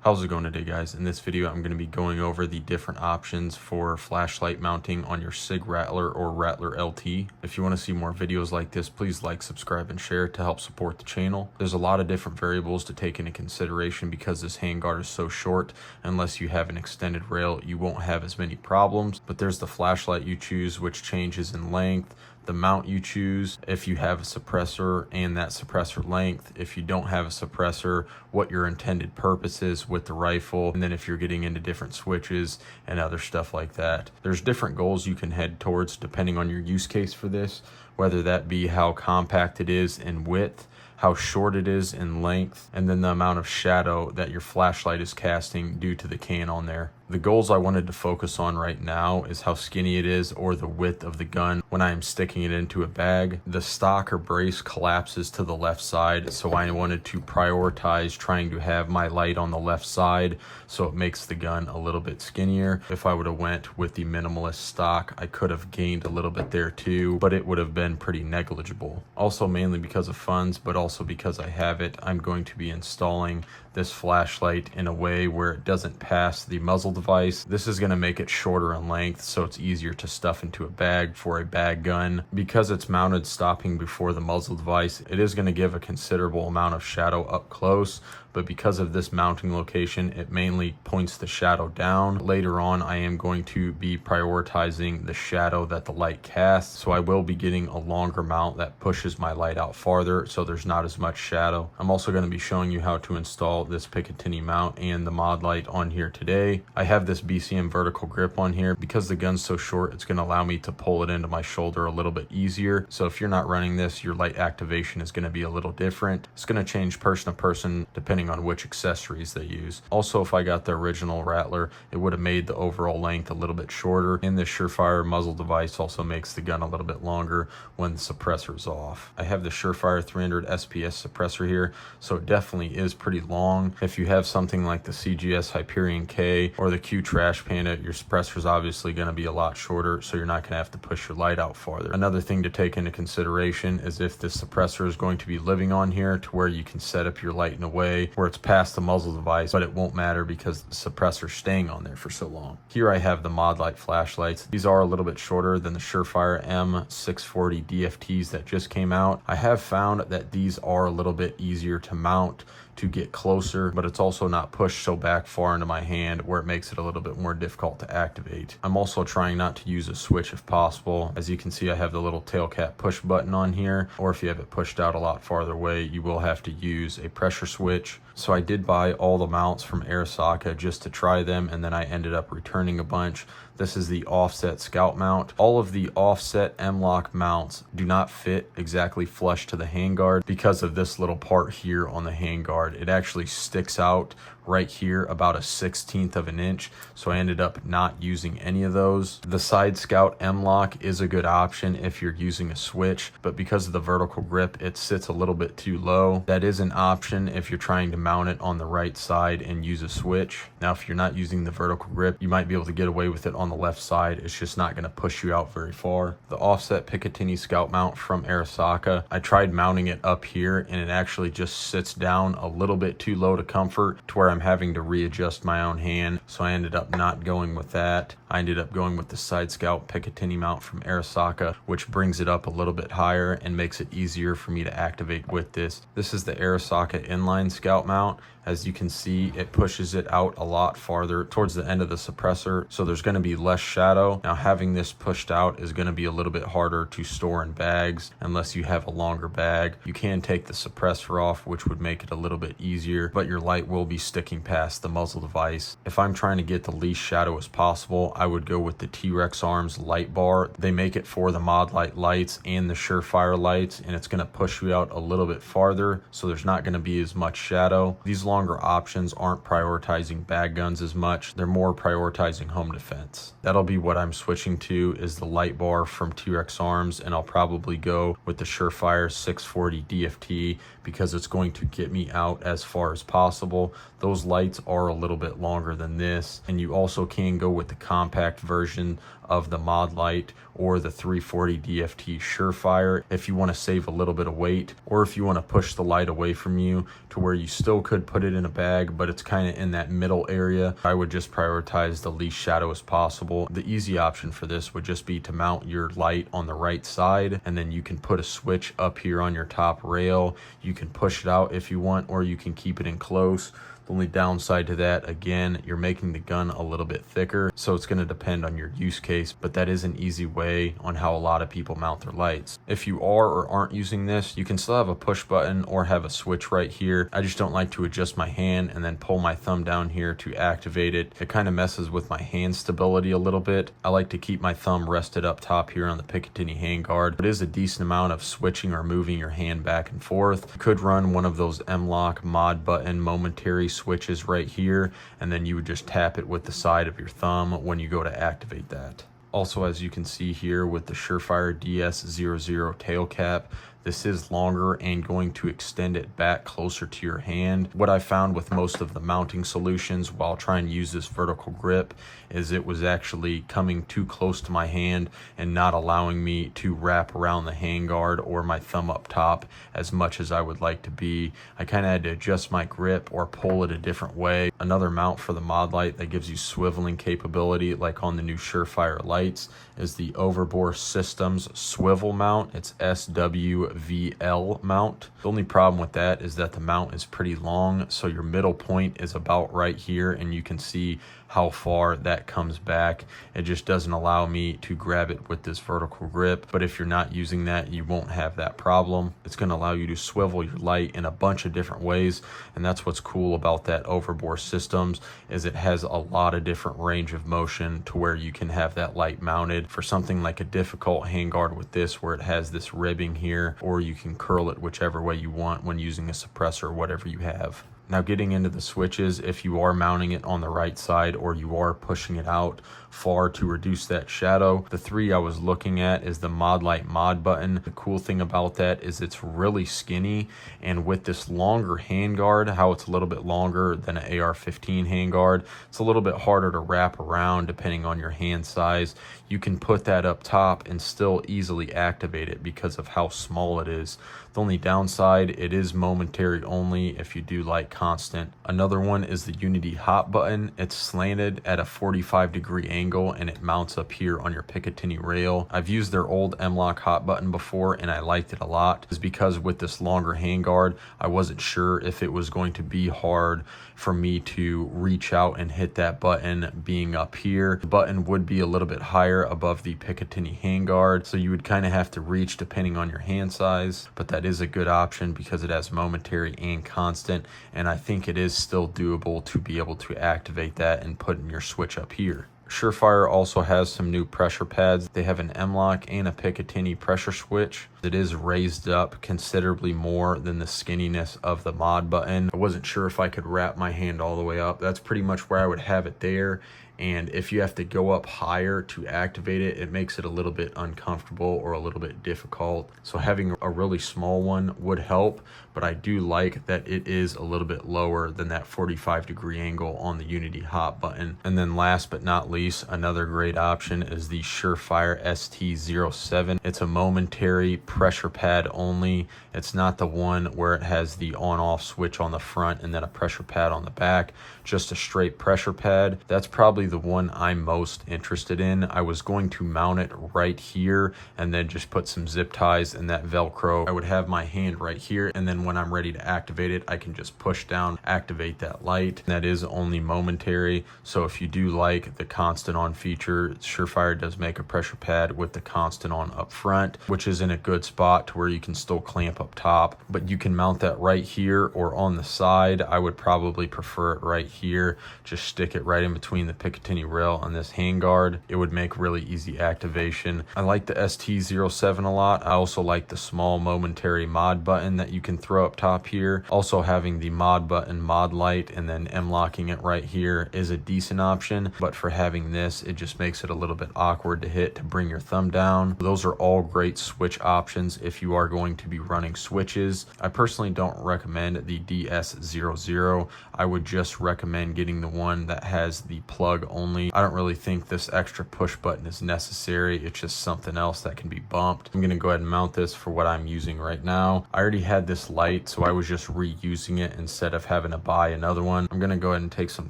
How's it going today, guys? In this video, I'm going to be going over the different options for flashlight mounting on your SIG Rattler or Rattler LT. If you want to see more videos like this, please like, subscribe, and share to help support the channel. There's a lot of different variables to take into consideration because this handguard is so short. Unless you have an extended rail, you won't have as many problems. But there's the flashlight you choose, which changes in length. The mount you choose, if you have a suppressor and that suppressor length, if you don't have a suppressor, what your intended purpose is with the rifle, and then if you're getting into different switches and other stuff like that. There's different goals you can head towards depending on your use case for this, whether that be how compact it is in width, how short it is in length, and then the amount of shadow that your flashlight is casting due to the can on there. The goals I wanted to focus on right now is how skinny it is or the width of the gun when I am sticking it into a bag. The stock or brace collapses to the left side, so I wanted to prioritize trying to have my light on the left side so it makes the gun a little bit skinnier. If I would have went with the minimalist stock, I could have gained a little bit there too, but it would have been pretty negligible. Also mainly because of funds, but also because I have it, I'm going to be installing this flashlight in a way where it doesn't pass the muzzle device. This is going to make it shorter in length so it's easier to stuff into a bag for a bag gun. Because it's mounted stopping before the muzzle device, it is going to give a considerable amount of shadow up close, but because of this mounting location, it mainly points the shadow down. Later on, I am going to be prioritizing the shadow that the light casts, so I will be getting a longer mount that pushes my light out farther so there's not as much shadow. I'm also going to be showing you how to install this Picatinny mount and the Modlight on here today. I have this BCM vertical grip on here. Because the gun's so short, it's going to allow me to pull it into my shoulder a little bit easier. So if you're not running this, your light activation is going to be a little different. It's going to change person to person depending on which accessories they use. Also, if I got the original Rattler, it would have made the overall length a little bit shorter, and this Surefire muzzle device also makes the gun a little bit longer when the suppressor is off. I have the Surefire 300 SPS suppressor here, so it definitely is pretty long. If you have something like the CGS Hyperion K or the Q Trash Panda, your suppressor is obviously going to be a lot shorter, so you're not going to have to push your light out farther. Another thing to take into consideration is if the suppressor is going to be living on here to where you can set up your light in a way where it's past the muzzle device, but it won't matter because the suppressor's staying on there for so long. Here I have the Modlight flashlights. These are a little bit shorter than the Surefire M640 DFTs that just came out. I have found that these are a little bit easier to mount to get closer, but it's also not pushed so back far into my hand where it makes it a little bit more difficult to activate. I'm also trying not to use a switch if possible. As you can see, I have the little tail cap push button on here, or if you have it pushed out a lot farther away, you will have to use a pressure switch. So I did buy all the mounts from Arisaka just to try them, and then I ended up returning a bunch. This is the offset scout mount. All of the offset M-LOK mounts do not fit exactly flush to the handguard because of this little part here on the handguard. It actually sticks out right here about a 1/16 of an inch, so I ended up not using any of those. The side scout M-LOK is a good option if you're using a switch, but because of the vertical grip, it sits a little bit too low. That is an option if you're trying to mount it on the right side and use a switch. Now, if you're not using the vertical grip, you might be able to get away with it on the left side. It's just not going to push you out very far. The offset Picatinny scout mount from Arisaka, I tried mounting it up here and it actually just sits down a little bit too low to comfort to where I'm having to readjust my own hand, so I ended up not going with that. I ended up going with the side scout Picatinny mount from Arisaka, which brings it up a little bit higher and makes it easier for me to activate with this. This is the Arisaka inline scout mount. As you can see, it pushes it out a lot farther towards the end of the suppressor, so there's going to be less shadow. Now, having this pushed out is going to be a little bit harder to store in bags unless you have a longer bag. You can take the suppressor off, which would make it a little bit easier, but your light will be sticking past the muzzle device. If I'm trying to get the least shadow as possible, I would go with the T-Rex Arms light bar. They make it for the Modlight lights and the Surefire lights, and it's going to push you out a little bit farther, so there's not going to be as much shadow. These longer options aren't prioritizing bag guns as much. They're more prioritizing home defense. That'll be what I'm switching to, is the light bar from T-Rex Arms, and I'll probably go with the Surefire 640 DFT because it's going to get me out as far as possible. Those lights are a little bit longer than this, and you also can go with the compact compact version of the Modlight or the 340 DFT Surefire if you want to save a little bit of weight, or if you want to push the light away from you to where you still could put it in a bag, but it's kind of in that middle area. I would just prioritize the least shadow as possible. The easy option for this would just be to mount your light on the right side, and then you can put a switch up here on your top rail. You can push it out if you want, or you can keep it in close. The only downside to that, again, you're making the gun a little bit thicker, so it's going to depend on your use case, but that is an easy way on how a lot of people mount their lights. If you are or aren't using this, you can still have a push button or have a switch right here. I just don't like to adjust my hand and then pull my thumb down here to activate it. It kind of messes with my hand stability a little bit. I like to keep my thumb rested up top here on the Picatinny handguard. It is a decent amount of switching or moving your hand back and forth. You could run one of those M-Lock mod button momentary switches right here, and then you would just tap it with the side of your thumb when you go to activate that. Also, as you can see here with the Surefire DS00 tail cap, this is longer and going to extend it back closer to your hand. What I found with most of the mounting solutions while trying to use this vertical grip is it was actually coming too close to my hand and not allowing me to wrap around the handguard or my thumb up top as much as I would like to be. I kind of had to adjust my grip or pull it a different way. Another mount for the Modlight that gives you swiveling capability, like on the new Surefire lights, is the Overbore Systems Swivel mount. It's SWVL mount. The only problem with that is that the mount is pretty long, so your middle point is about right here, and you can see how far that comes back. It just doesn't allow me to grab it with this vertical grip, but if you're not using that, you won't have that problem. It's going to allow you to swivel your light in a bunch of different ways, and that's what's cool about that Overbore Systems, is it has a lot of different range of motion to where you can have that light mounted for something like a difficult handguard with this, where it has this ribbing here, or you can curl it whichever way you want when using a suppressor or whatever you have. Now, getting into the switches, if you are mounting it on the right side or you are pushing it out far to reduce that shadow, the three I was looking at is the Modlight mod button. The cool thing about that is it's really skinny, and with this longer handguard, how it's a little bit longer than an AR-15 handguard, it's a little bit harder to wrap around depending on your hand size. You can put that up top and still easily activate it because of how small it is. The only downside, it is momentary only if you do like constant. Another one is the Unity hot button. It's slanted at a 45-degree angle and it mounts up here on your Picatinny rail. I've used their old M-Lock hot button before and I liked it a lot. It's because with this longer handguard, I wasn't sure if it was going to be hard for me to reach out and hit that button being up here. The button would be a little bit higher above the Picatinny handguard, so you would kind of have to reach depending on your hand size, but that is a good option because it has momentary and constant, and I think it is still doable to be able to activate that and put in your switch up here. Surefire also has some new pressure pads. They have an M-Lock and a Picatinny pressure switch. It is raised up considerably more than the skinniness of the mod button. I wasn't sure if I could wrap my hand all the way up. That's pretty much where I would have it there. And if you have to go up higher to activate it, it makes it a little bit uncomfortable or a little bit difficult. So having a really small one would help, but I do like that it is a little bit lower than that 45-degree angle on the Unity hot button. And then last but not least, another great option is the Surefire ST07. It's a momentary pressure pad only. It's not the one where it has the on-off switch on the front and then a pressure pad on the back, just a straight pressure pad. That's probably the one I'm most interested in. I was going to mount it right here and then just put some zip ties and that Velcro. I would have my hand right here, and then when I'm ready to activate it, I can just push down, activate that light. That is only momentary, so if you do like the constant on feature, Surefire does make a pressure pad with the constant on up front, which is in a good spot to where you can still clamp up top, but you can mount that right here or on the side. I would probably prefer it right here. Just stick it right in between the Picatinny rail on this handguard. It would make really easy activation. I like the ST07 a lot. I also like the small momentary mod button that you can throw up top here. Also having the mod button Modlight and then M-locking it right here is a decent option, but for having having this, it just makes it a little bit awkward to hit to bring your thumb down. Those are all great switch options if you are going to be running switches. I personally don't recommend the DS00. I would just recommend getting the one that has the plug only. I don't really think this extra push button is necessary. It's just something else that can be bumped. I'm gonna go ahead and mount this for what I'm using right now. I already had this light, so I was just reusing it instead of having to buy another one. I'm gonna go ahead and take some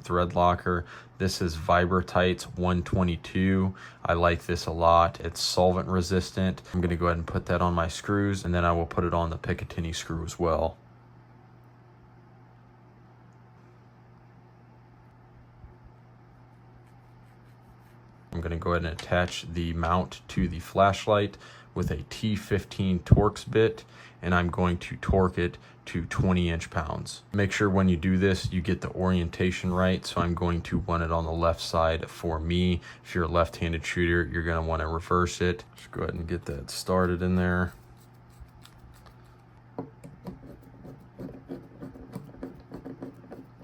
thread locker. This is Vibratite's 122. I like this a lot. It's solvent resistant. I'm gonna go ahead and put that on my screws, and then I will put it on the Picatinny screw as well. I'm going to go ahead and attach the mount to the flashlight with a T15 Torx bit, and I'm going to torque it to 20 inch-pounds. Make sure when you do this, you get the orientation right. So I'm going to run it on the left side for me. If you're a left-handed shooter, you're going to want to reverse it. Just go ahead and get that started in there.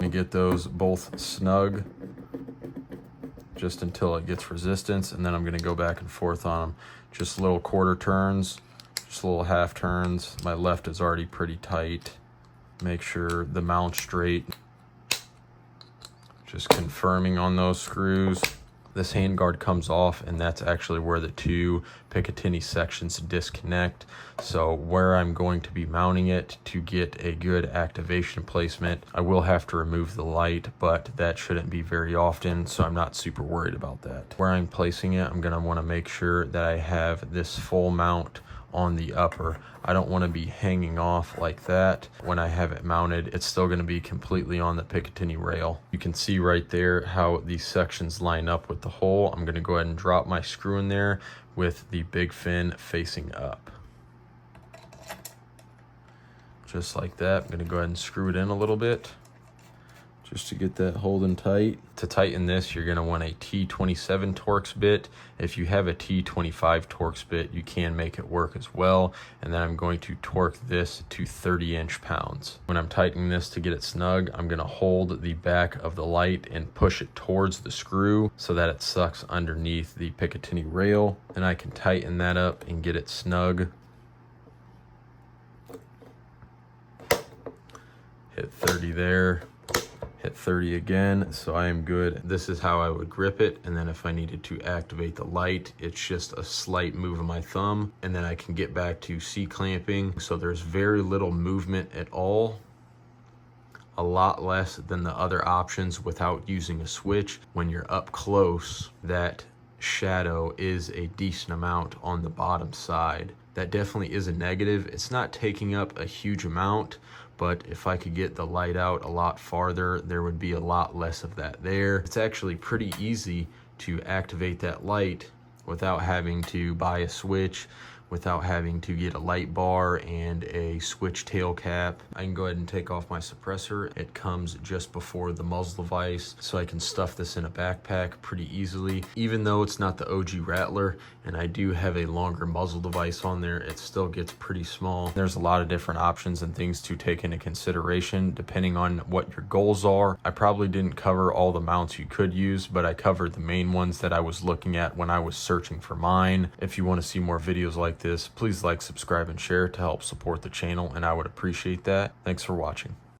And get those both snug just until it gets resistance, and then I'm going to go back and forth on them. Just little quarter turns, just little half turns. My left is already pretty tight. Make sure the mount's straight. Just confirming on those screws. This handguard comes off, and that's actually where the two Picatinny sections disconnect. So where I'm going to be mounting it to get a good activation placement, I will have to remove the light, but that shouldn't be very often, so I'm not super worried about that. Where I'm placing it, I'm gonna wanna make sure that I have this full mount on the upper. I don't want to be hanging off like that. When I have it mounted, it's still going to be completely on the Picatinny rail. You can see right there how these sections line up with the hole. I'm going to go ahead and drop my screw in there with the big fin facing up. Just like that. I'm going to go ahead and screw it in a little bit just to get that holding tight. To tighten this, you're going to want a T27 Torx bit. If you have a T25 Torx bit, you can make it work as well. And then I'm going to torque this to 30 inch-pounds. When I'm tightening this to get it snug, I'm going to hold the back of the light and push it towards the screw so that it sucks underneath the Picatinny rail. And I can tighten that up and get it snug. Hit 30 there. Hit 30 again, so I am good. This is how I would grip it, and then if I needed to activate the light, it's just a slight move of my thumb, and then I can get back to C-clamping. So there's very little movement at all, a lot less than the other options without using a switch. When you're up close, that shadow is a decent amount on the bottom side. That definitely is a negative. It's not taking up a huge amount, but if I could get the light out a lot farther, there would be a lot less of that there. It's actually pretty easy to activate that light without having to buy a switch, without having to get a light bar and a switch tail cap. I can go ahead and take off my suppressor. It comes just before the muzzle device, so I can stuff this in a backpack pretty easily. Even though it's not the OG Rattler and I do have a longer muzzle device on there, it still gets pretty small. There's a lot of different options and things to take into consideration depending on what your goals are. I probably didn't cover all the mounts you could use, but I covered the main ones that I was looking at when I was searching for mine. If you want to see more videos like this, please like, subscribe, and share to help support the channel, and I would appreciate that. Thanks for watching.